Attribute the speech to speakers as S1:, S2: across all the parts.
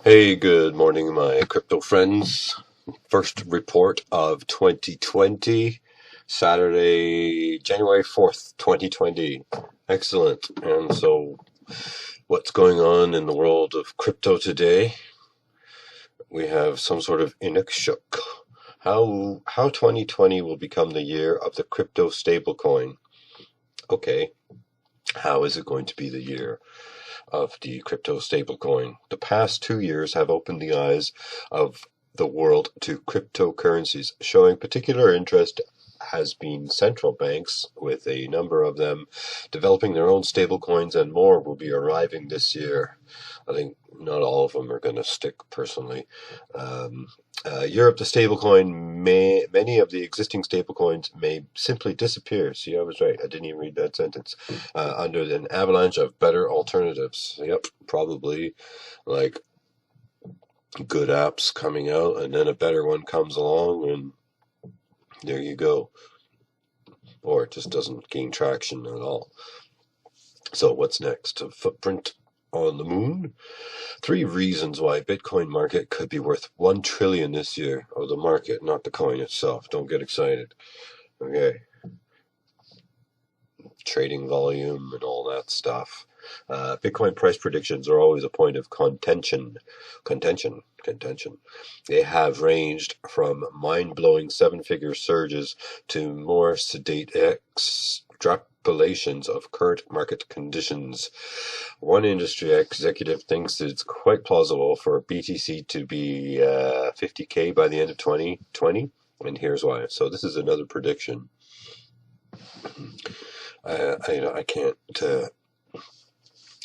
S1: Hey, good morning, my crypto friends. First report of 2020, Saturday, January 4th, 2020. Excellent. And so, what's going on in the world of crypto today? We have some sort of inukshuk. How 2020 will become the year of the crypto stablecoin. Okay, how is it going to be the year of the crypto stablecoin? The past 2 years have opened the eyes of the world to cryptocurrencies. Showing particular interest has been central banks, with a number of them developing their own stablecoins, and more will be arriving this year. I think not all of them are going to stick, personally. Europe, the many of the existing stablecoins may simply disappear. See, I was right. I didn't even read that sentence. Under an avalanche of better alternatives. Yep, probably like good apps coming out, and then a better one comes along, and there you go. Or it just doesn't gain traction at all. So what's next? A footprint on the moon? 3 reasons why Bitcoin market could be worth 1 trillion this year. Oh, the market, not the coin itself. Don't get excited. Okay. Trading volume and all that stuff. Bitcoin price predictions are always a point of contention. They have ranged from mind-blowing 7-figure surges to more sedate extrapolations of current market conditions. One industry executive thinks that it's quite plausible for BTC to be 50K by the end of 2020, and here's why. So this is another prediction. I can't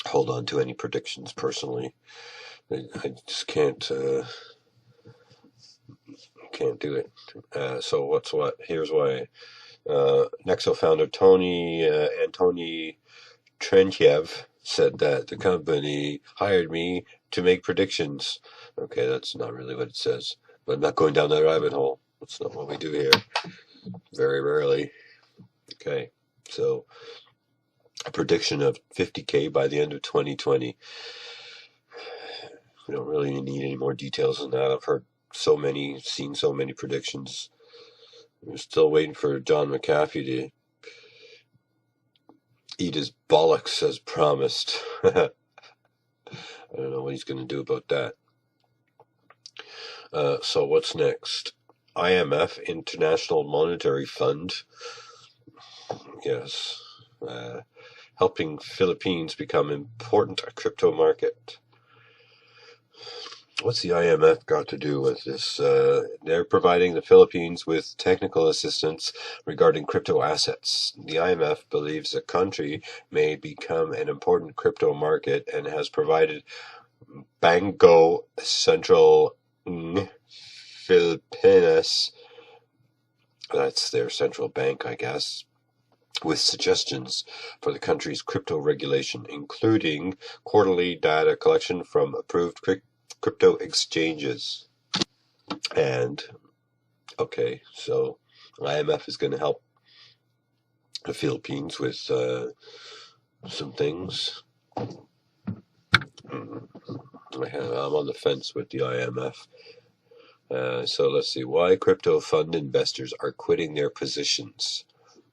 S1: hold on to any predictions personally. I just can't do it. So what's what? Here's why. Nexo founder Antony Trentyev said that the company hired me to make predictions. Okay, that's not really what it says, but I'm not going down that rabbit hole. That's not what we do here. Very rarely. Okay, so a prediction of 50K by the end of 2020. We don't really need any more details than that. I've seen so many predictions. We're still waiting for John McAfee to eat his bollocks as promised. I don't know what he's going to do about that. So what's next? IMF, International Monetary Fund. Yes. Helping Philippines become important crypto market. What's the IMF got to do with this? They're providing the Philippines with technical assistance regarding crypto assets. The IMF believes the country may become an important crypto market and has provided Bangko Central Filipinas, that's their central bank, I guess, with suggestions for the country's crypto regulation, including quarterly data collection from approved crypto exchanges. And okay, so IMF is going to help the Philippines with some things. I'm on the fence with the IMF. So let's see why crypto fund investors are quitting their positions.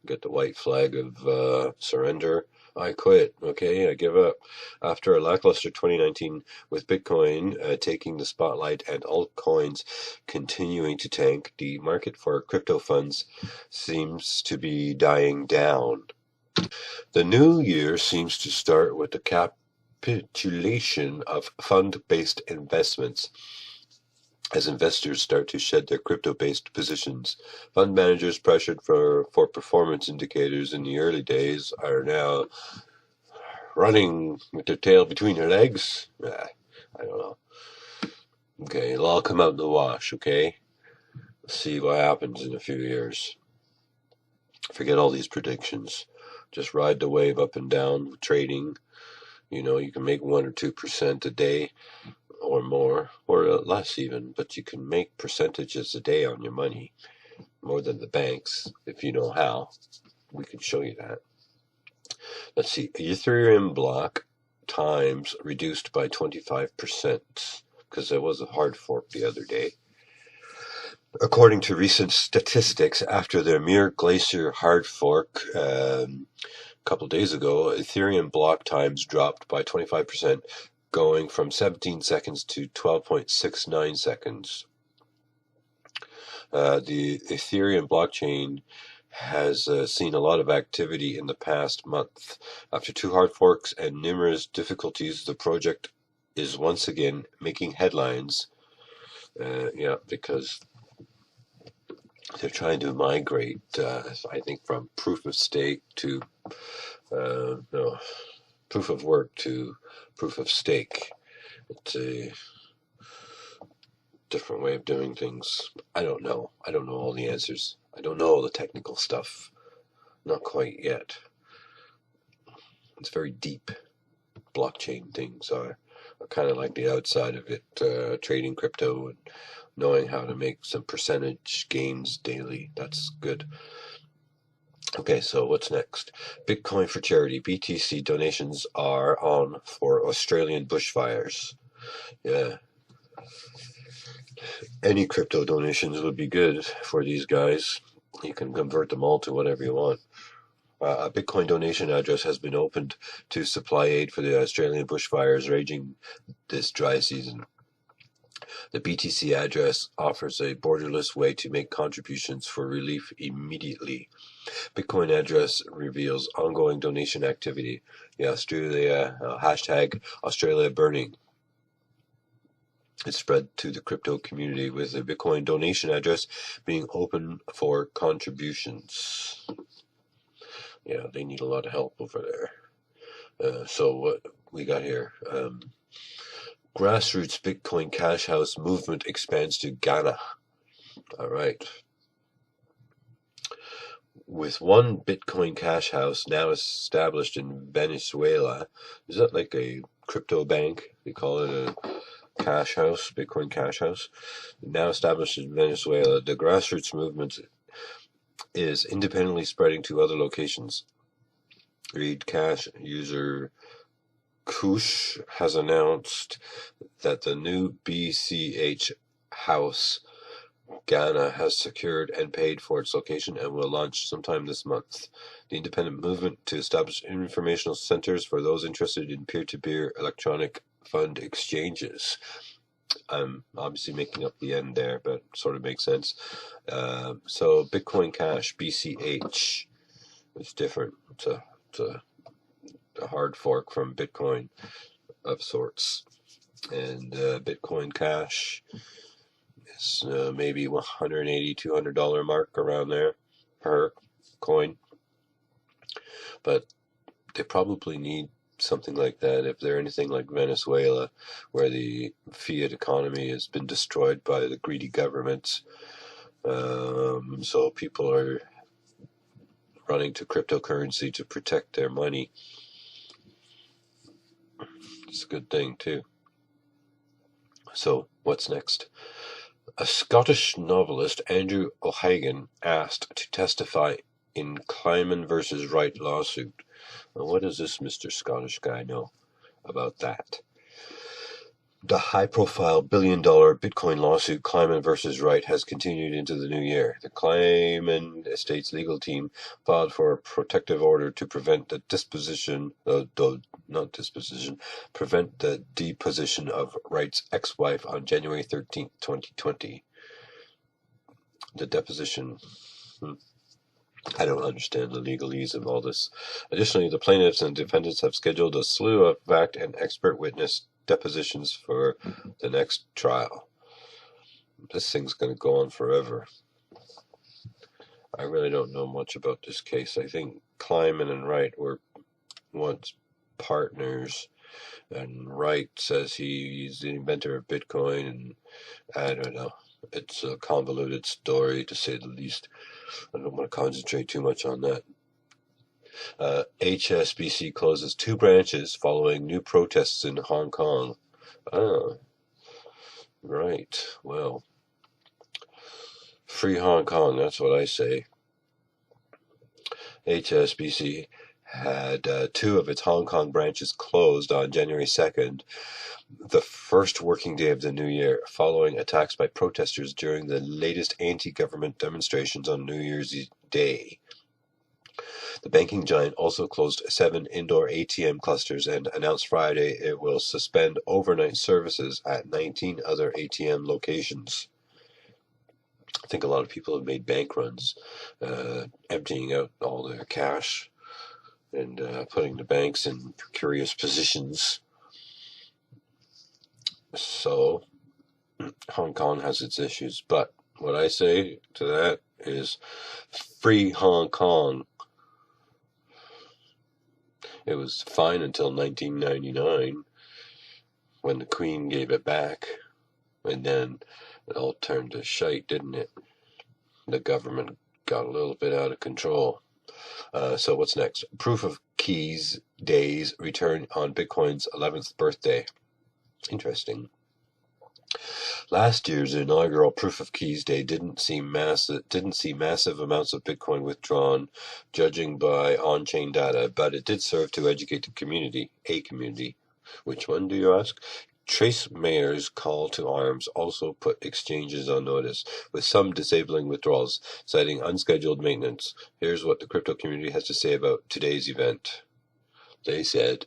S1: Get the white flag of surrender. I quit. Okay, I give up. After a lackluster 2019 with Bitcoin taking the spotlight and altcoins continuing to tank, the market for crypto funds seems to be dying down. The new year seems to start with the capitulation of fund-based investments. As investors start to shed their crypto-based positions, fund managers pressured for performance indicators in the early days are now running with their tail between their legs. I don't know. Okay, it'll all come out in the wash, okay? Let's see what happens in a few years. Forget all these predictions. Just ride the wave up and down with trading. You can make 1 or 2% a day, or more, or less even, but you can make percentages a day on your money, more than the banks, if you know how. We can show you that. Let's see, Ethereum block times reduced by 25%. because there was a hard fork the other day. According to recent statistics, after their Mir Glacier hard fork a couple days ago, Ethereum block times dropped by 25%, going from 17 seconds to 12.69 seconds. The Ethereum blockchain has seen a lot of activity in the past month. After 2 hard forks and numerous difficulties, the project is once again making headlines. Because they're trying to migrate, I think, from proof of stake to proof of work to proof of stake. It's a different way of doing things. I don't know. I don't know all the answers. I don't know all the technical stuff. Not quite yet. It's very deep. Blockchain things are kind of like the outside of it, trading crypto and knowing how to make some percentage gains daily. That's good. Okay, so what's next? Bitcoin for charity. BTC donations are on for Australian bushfires. Yeah. Any crypto donations would be good for these guys. You can convert them all to whatever you want. A Bitcoin donation address has been opened to supply aid for the Australian bushfires raging this dry season. The BTC address offers a borderless way to make contributions for relief immediately. Bitcoin address reveals ongoing donation activity. The Australia hashtag Australia burning. It spread to the crypto community with the Bitcoin donation address being open for contributions. Yeah, they need a lot of help over there. So what we got here? Grassroots Bitcoin Cash House movement expands to Ghana. All right. With one Bitcoin Cash House now established in Venezuela, is that like a crypto bank? They call it a cash house, Bitcoin Cash House. Now established in Venezuela, the grassroots movement is independently spreading to other locations. Read Cash user Kush has announced that the new BCH house Ghana has secured and paid for its location and will launch sometime this month. The independent movement to establish informational centers for those interested in peer-to-peer electronic fund exchanges. I'm obviously making up the end there, but sort of makes sense. So Bitcoin Cash, BCH, it's different. It's a hard fork from Bitcoin of sorts. And Bitcoin Cash is maybe $180, $200 mark around there per coin. But they probably need something like that if they're anything like Venezuela, where the fiat economy has been destroyed by the greedy governments. So people are running to cryptocurrency to protect their money. It's a good thing too. So what's next? A Scottish novelist, Andrew O'Hagan, asked to testify in Kleiman versus Wright lawsuit. Well, what does this Mr. Scottish guy know about that? The high-profile billion-dollar Bitcoin lawsuit Kleiman versus Wright has continued into the new year. The Kleiman estate's legal team filed for a protective order to prevent the prevent the deposition of Wright's ex-wife on January 13, 2020. The deposition. I don't understand the legalese of all this. Additionally, the plaintiffs and defendants have scheduled a slew of fact and expert witness depositions for the next trial. This thing's going to go on forever. I really don't know much about this case. I think Kleiman and Wright were once partners, and Wright says he's the inventor of Bitcoin, and I don't know. It's a convoluted story, to say the least. I don't want to concentrate too much on that. HSBC closes 2 branches following new protests in Hong Kong. Right. Well, free Hong Kong, that's what I say. HSBC had two of its Hong Kong branches closed on January 2nd, the first working day of the new year, following attacks by protesters during the latest anti-government demonstrations on New Year's Day. The banking giant also closed 7 indoor ATM clusters and announced Friday it will suspend overnight services at 19 other ATM locations. I think a lot of people have made bank runs, emptying out all their cash and putting the banks in precarious positions. So Hong Kong has its issues, but what I say to that is free Hong Kong. It was fine until 1999 when the Queen gave it back, and then it all turned to shite, didn't it? The government got a little bit out of control. So what's next? Proof of keys days return on Bitcoin's 11th birthday. Interesting. Last year's inaugural Proof of Keys Day didn't see massive amounts of Bitcoin withdrawn, judging by on-chain data, but it did serve to educate the community, a community. Which one, do you ask? Trace Mayer's call to arms also put exchanges on notice, with some disabling withdrawals, citing unscheduled maintenance. Here's what the crypto community has to say about today's event. They said,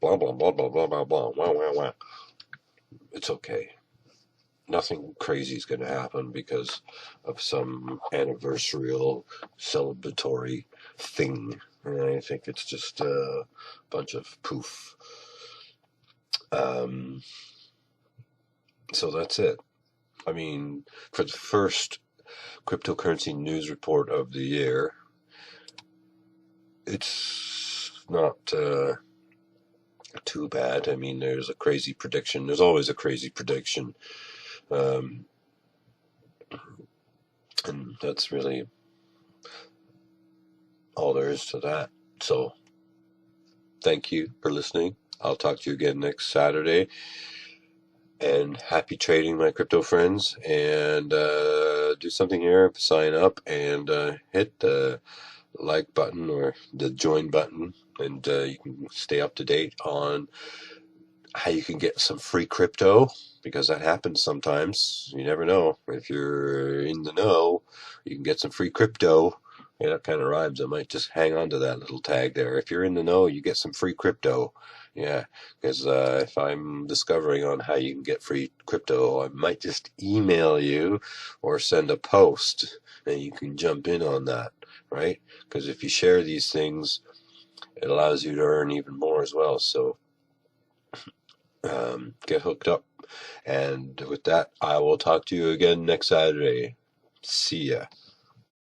S1: blah, blah, blah, blah, blah, blah, blah, wah, wah, wah. It's okay. Nothing crazy is going to happen because of some anniversarial celebratory thing. And I think it's just a bunch of poof. So that's it. I mean, for the first cryptocurrency news report of the year, it's not too bad. I mean, there's a crazy prediction. There's always a crazy prediction. And that's really all there is to that. So, thank you for listening. I'll talk to you again next Saturday. And happy trading, my crypto friends. And do something here. Sign up and hit the like button or the join button. And you can stay up to date on how you can get some free crypto, because that happens sometimes. You never know. If you're in the know, you can get some free crypto. Yeah, that kind of rhymes. I might just hang on to that little tag there. If you're in the know, you get some free crypto. Yeah, because if I'm discovering on how you can get free crypto, I might just email you or send a post, and you can jump in on that, right? Because if you share these things, it allows you to earn even more as well. So get hooked up. And with that, I will talk to you again next Saturday. See ya.